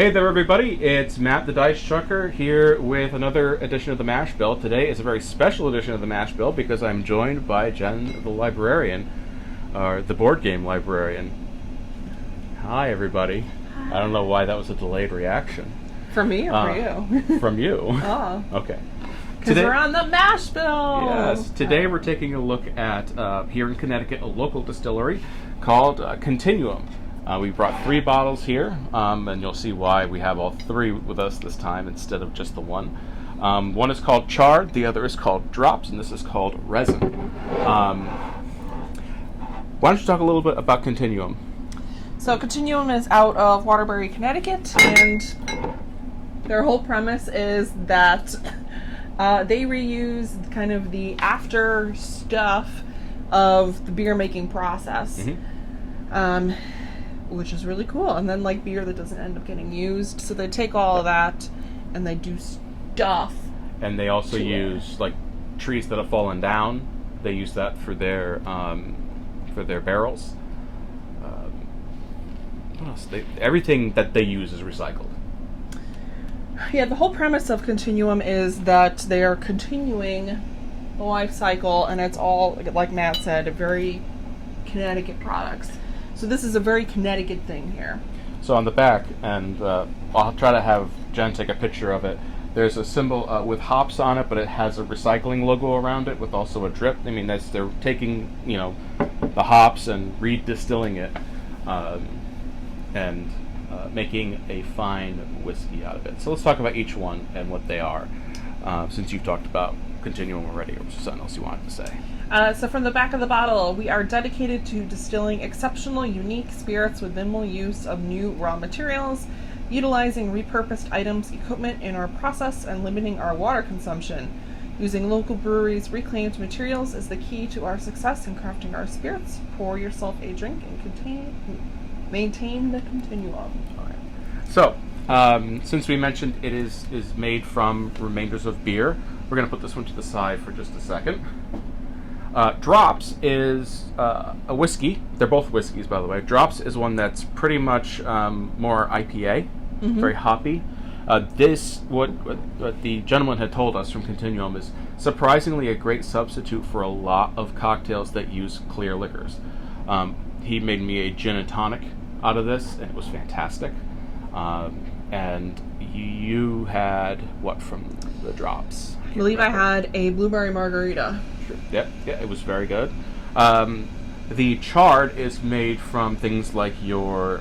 Hey there, everybody. It's Matt the Dice Trucker here with another edition of the Mash Bill. Today is a very special edition of the Mash Bill because I'm joined by Jenn the Librarian, or the board game librarian. Hi, everybody. Hi. I don't know why that was a delayed reaction. From me or for you? From you. Oh. Okay. Because we're on the Mash Bill! Yes. Today we're taking a look at, here in Connecticut, a local distillery called Continuum. We brought 3 bottles here, and you'll see why we have all 3 with us this time instead of just the one. One is called Chard, the other is called Drops, and this is called Resin. Why don't you talk a little bit about Continuum? So Continuum is out of Waterbury, Connecticut, and their whole premise is that they reuse kind of the after stuff of the beer making process. Mm-hmm. Which is really cool. And then like beer that doesn't end up getting used. So they take all of that and they do stuff. And they also use like trees that have fallen down. They use that for their barrels. What else? Everything that they use is recycled. Yeah, the whole premise of Continuum is that they are continuing the life cycle, and it's all, like Matt said, very Connecticut products. So this is a very Connecticut thing here. So on the back, and I'll try to have Jen take a picture of it, there's a symbol with hops on it, but it has a recycling logo around it with also a drip. I mean, they're taking, the hops and redistilling it and making a fine whiskey out of it. So let's talk about each one and what they are, since you've talked about Continuum already, or was there something else you wanted to say? So from the back of the bottle, we are dedicated to distilling exceptional, unique spirits with minimal use of new raw materials, utilizing repurposed items, equipment in our process, and limiting our water consumption. Using local breweries' reclaimed materials is the key to our success in crafting our spirits. Pour yourself a drink and maintain the continuum. All right. So, since we mentioned it is made from remainders of beer, we're going to put this one to the side for just a second. Drops is a whiskey. They're both whiskeys, by the way. Drops is one that's pretty much more IPA, very hoppy. What the gentleman had told us from Continuum is surprisingly a great substitute for a lot of cocktails that use clear liquors. He made me a gin and tonic out of this, and it was fantastic. And you had what from the Drops? I believe I had a blueberry margarita. Yeah, it was very good. The Chard is made from things like your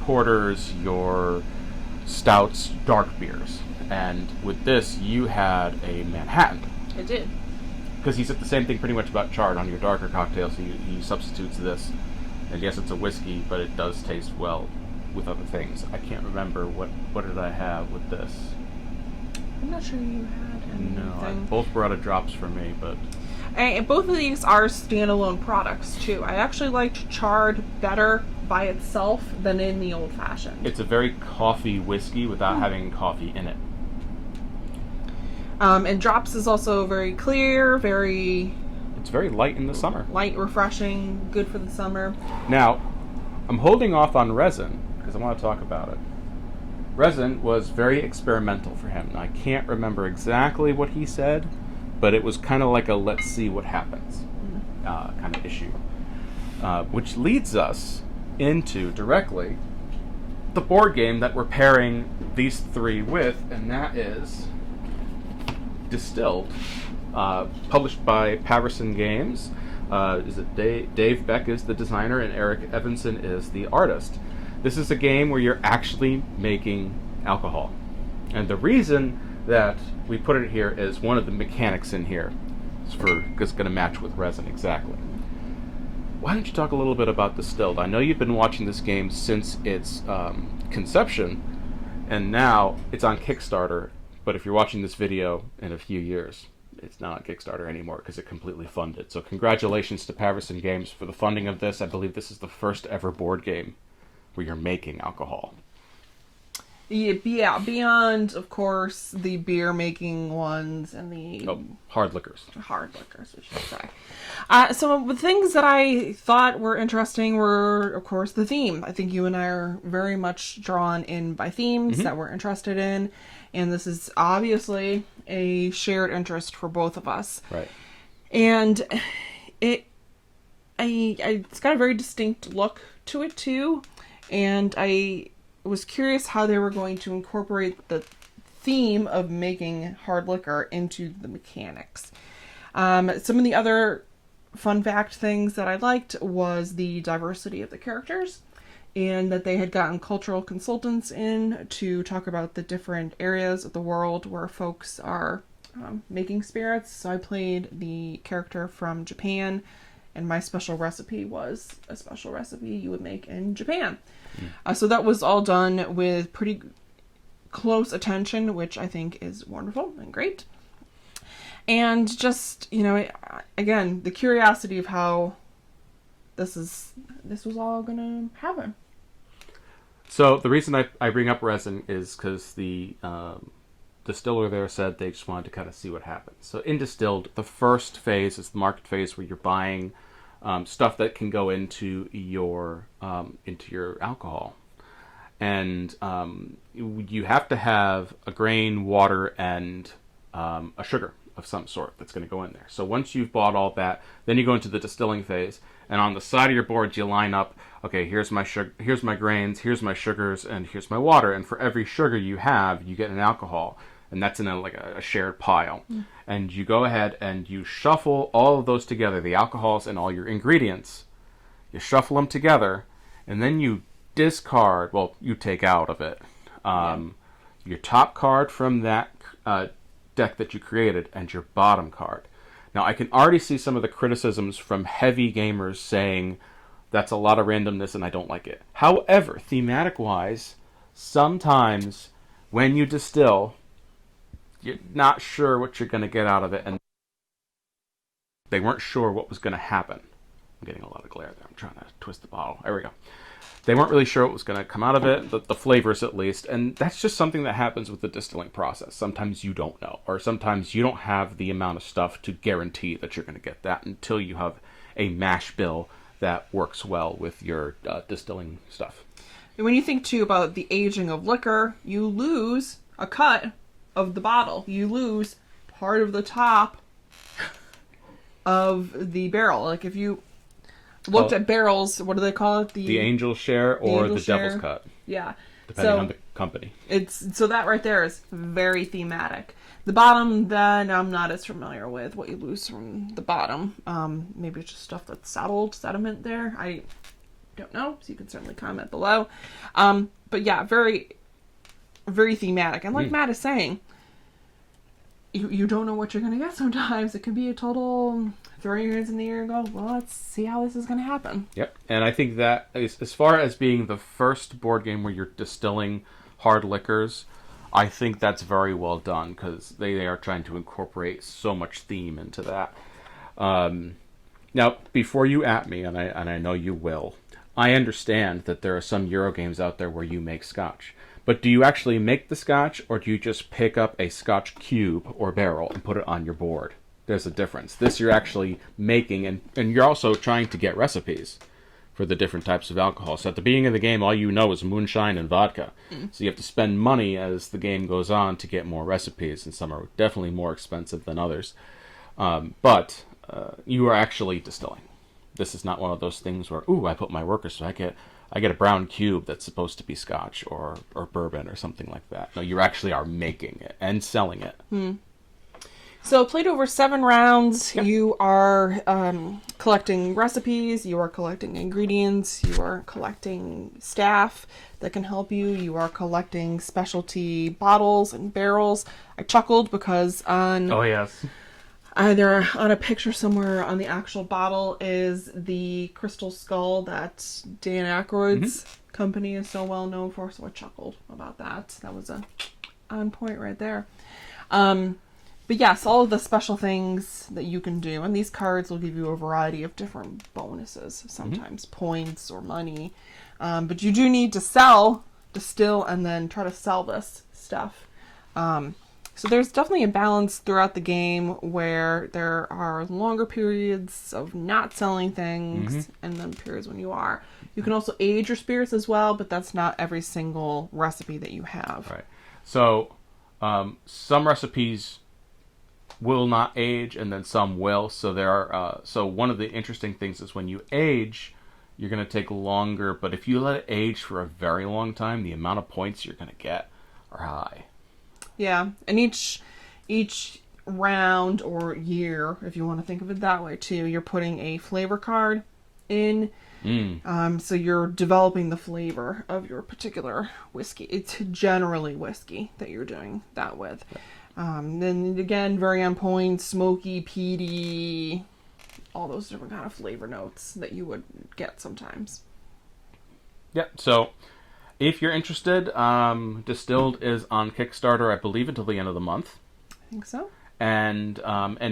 porters, your stouts, dark beers. And with this, you had a Manhattan. I did. Because he said the same thing pretty much about Chard on your darker cocktails. He substitutes this. And yes, it's a whiskey, but it does taste well with other things. I can't remember what did I have with this. I'm not sure you had anything. No, both were out of Drops for me, but... And both of these are standalone products, too. I actually liked Chard better by itself than in the old-fashioned. It's a very coffee whiskey without having coffee in it. And Drops is also very clear, It's very light in the summer. Light, refreshing, good for the summer. Now, I'm holding off on Resin, because I want to talk about it. Resin was very experimental for him. Now, I can't remember exactly what he said, but it was kind of like a let's see what happens kind of issue. Which leads us into, directly, the board game that we're pairing these 3 with, and that is Distilled, published by Paverson Games. Dave Beck is the designer, and Eric Evanson is the artist. This is a game where you're actually making alcohol. And the reason that we put it here is one of the mechanics in here is going to match with Resin exactly. Why don't you talk a little bit about Distilled? I know you've been watching this game since its conception, and now it's on Kickstarter, but if you're watching this video in a few years, it's not on Kickstarter anymore because it completely funded. So congratulations to Paverson Games for the funding of this. I believe this is the first ever board game where you're making alcohol. Yeah, beyond, of course, the beer-making ones and the... hard liquors. Hard liquors, we should say. So the things that I thought were interesting were, of course, the theme. I think you and I are very much drawn in by themes that we're interested in, and this is obviously a shared interest for both of us. Right. And it's got a very distinct look to it, too, and I was curious how they were going to incorporate the theme of making hard liquor into the mechanics. Some of the other fun fact things that I liked was the diversity of the characters, and that they had gotten cultural consultants in to talk about the different areas of the world where folks are making spirits. So I played the character from Japan, and my special recipe was a special recipe you would make in Japan. So that was all done with pretty close attention, which I think is wonderful and great. And just, again, the curiosity of how this was all going to happen. So the reason I bring up resin is because the distiller there said they just wanted to kind of see what happens. So in distilled, the first phase is the market phase where you're buying stuff that can go into your alcohol, and you have to have a grain, water, and a sugar of some sort that's going to go in there. So once you've bought all that, then you go into the distilling phase, and on the side of your board you line up. Okay, here's my sugar, here's my grains, here's my sugars, and here's my water. And for every sugar you have, you get an alcohol. And that's in a shared pile. And you go ahead and you shuffle all of those together, the alcohols and all your ingredients. You shuffle them together, and then you discard, you take out of it, your top card from that deck that you created and your bottom card. Now, I can already see some of the criticisms from heavy gamers saying that's a lot of randomness and I don't like it. However, thematic-wise, sometimes when you distill, you're not sure what you're going to get out of it, and they weren't sure what was going to happen. I'm getting a lot of glare there. I'm trying to twist the bottle. There we go. They weren't really sure what was going to come out of it, the flavors at least, and that's just something that happens with the distilling process. Sometimes you don't know, or sometimes you don't have the amount of stuff to guarantee that you're going to get that until you have a mash bill that works well with your distilling stuff. And when you think, too, about the aging of liquor, you lose a cut of the bottle. You lose part of the top of the barrel. Like if you looked at barrels, what do they call it? The angel's share or the devil's cut. Yeah. Depending on the company. So that right there is very thematic. The bottom, then I'm not as familiar with what you lose from the bottom. Maybe it's just stuff that's sediment there. I don't know, so you can certainly comment below. But yeah, very, very thematic. And like Matt is saying, you don't know what you're going to get sometimes. It could be a total throw your hands in the air and go, well, let's see how this is going to happen. Yep. And I think that as far as being the first board game where you're distilling hard liquors, I think that's very well done because they are trying to incorporate so much theme into that. Now, before you at me, and I know you will, I understand that there are some Euro games out there where you make scotch. But do you actually make the scotch, or do you just pick up a scotch cube or barrel and put it on your board? There's a difference. This you're actually making, and you're also trying to get recipes for the different types of alcohol. So at the beginning of the game, all you know is moonshine and vodka. So you have to spend money as the game goes on to get more recipes, and some are definitely more expensive than others. But you are actually distilling. This is not one of those things where, I put my workers, so I get a brown cube that's supposed to be scotch or bourbon or something like that. No, you actually are making it and selling it. So played over 7 rounds. Yep. You are collecting recipes. You are collecting ingredients. You are collecting staff that can help you. You are collecting specialty bottles and barrels. I chuckled because either on a picture somewhere on the actual bottle is the crystal skull that Dan Aykroyd's company is so well known for, so I chuckled about that. That was a on point right there. But yes, all of the special things that you can do, and these cards will give you a variety of different bonuses, sometimes points or money. But you do need to sell distill and then try to sell this stuff. So there's definitely a balance throughout the game where there are longer periods of not selling things and then periods when you are. You can also age your spirits as well, but that's not every single recipe that you have. Right. So some recipes will not age, and then some will. So there are. So one of the interesting things is when you age, you're going to take longer. But if you let it age for a very long time, the amount of points you're going to get are high. Yeah, and each round or year, if you want to think of it that way too, you're putting a flavor card in. So you're developing the flavor of your particular whiskey. It's generally whiskey that you're doing that with. Then again, very on point, smoky, peaty, all those different kind of flavor notes that you would get sometimes. Yep. So if you're interested, Distilled is on Kickstarter, I believe, until the end of the month. I think so. And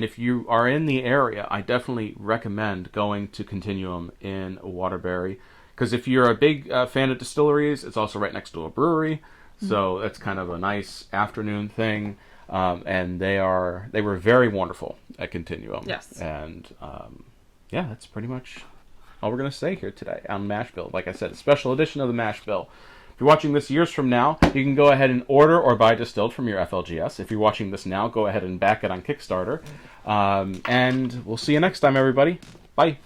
if you are in the area, I definitely recommend going to Continuum in Waterbury, because if you're a big fan of distilleries, it's also right next to a brewery, so it's kind of a nice afternoon thing. And they were very wonderful at Continuum. Yes. And yeah, that's pretty much all we're going to say here today on Mash Bill. Like I said, a special edition of the Mash Bill. If you're watching this years from now, you can go ahead and order or buy Distilled from your FLGS. If you're watching this now, go ahead and back it on Kickstarter. And we'll see you next time, everybody. Bye.